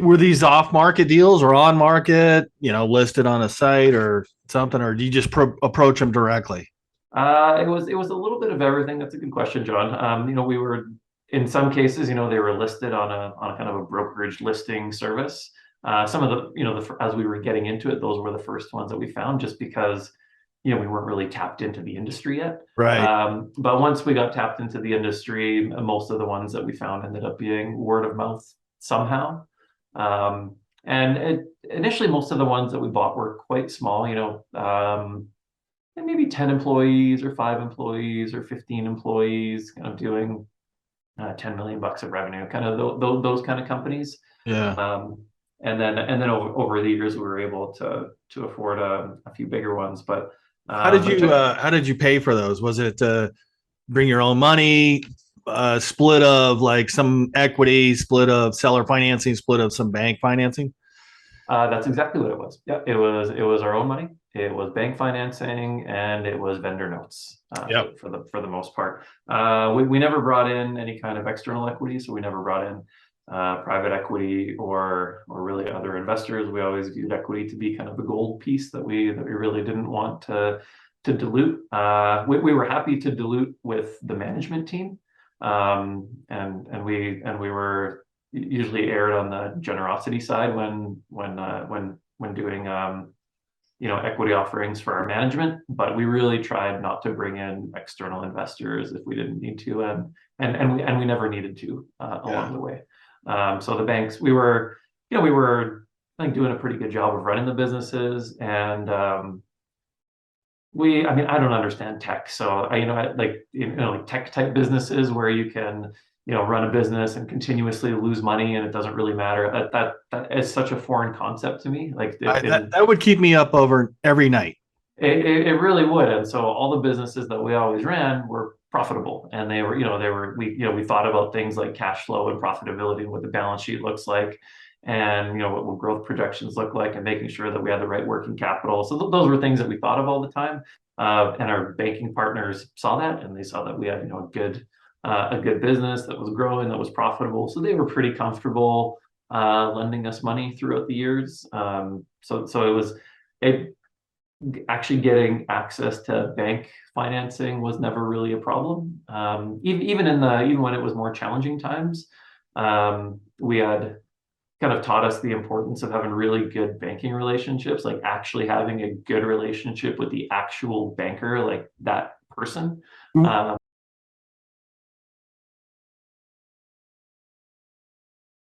Were these off market deals or on market, listed on a site or something, or do you just approach them directly? It was a little bit of everything. That's a good question, John. We were in some cases, they were listed on a kind of a brokerage listing service. Some of as we were getting into it, those were the first ones that we found, just because we weren't really tapped into the industry yet. Right. But once we got tapped into the industry, most of the ones that we found ended up being word of mouth somehow. Initially, most of the ones that we bought were quite small. And maybe 10 employees or 5 employees or 15 employees, kind of doing 10 million bucks of revenue, kind of those kind of companies. Yeah. And then over the years, we were able to afford a few bigger ones. But How did you pay for those? Was it bring your own money, split of like some equity, split of seller financing, split of some bank financing? That's exactly what it was. Yeah, it was our own money. It was bank financing and it was vendor notes Yep. for the most part. We never brought in any kind of external equity, so we never brought in private equity or really other investors. We always viewed equity to be kind of the gold piece that we really didn't want to dilute. We were happy to dilute with the management team, and we were usually aired on the generosity side when doing equity offerings for our management, but we really tried not to bring in external investors if we didn't need to, and we never needed to Yeah. along the way. So the banks, we were I think doing a pretty good job of running the businesses, and I mean, I don't understand tech, so like tech type businesses where you can run a business and continuously lose money and it doesn't really matter. That is such a foreign concept to me. Like That would keep me up over every night. it really would. And so all the businesses that we always ran were profitable, and we thought about things like cash flow and profitability and what the balance sheet looks like, and what growth projections look like, and making sure that we had the right working capital. So those were things that we thought of all the time. And our banking partners saw that, and they saw that we had a good business that was growing, that was profitable. So they were pretty comfortable lending us money throughout the years. So it actually getting access to bank financing was never really a problem. Even when it was more challenging times, we had kind of taught us the importance of having really good banking relationships, like actually having a good relationship with the actual banker, like that person.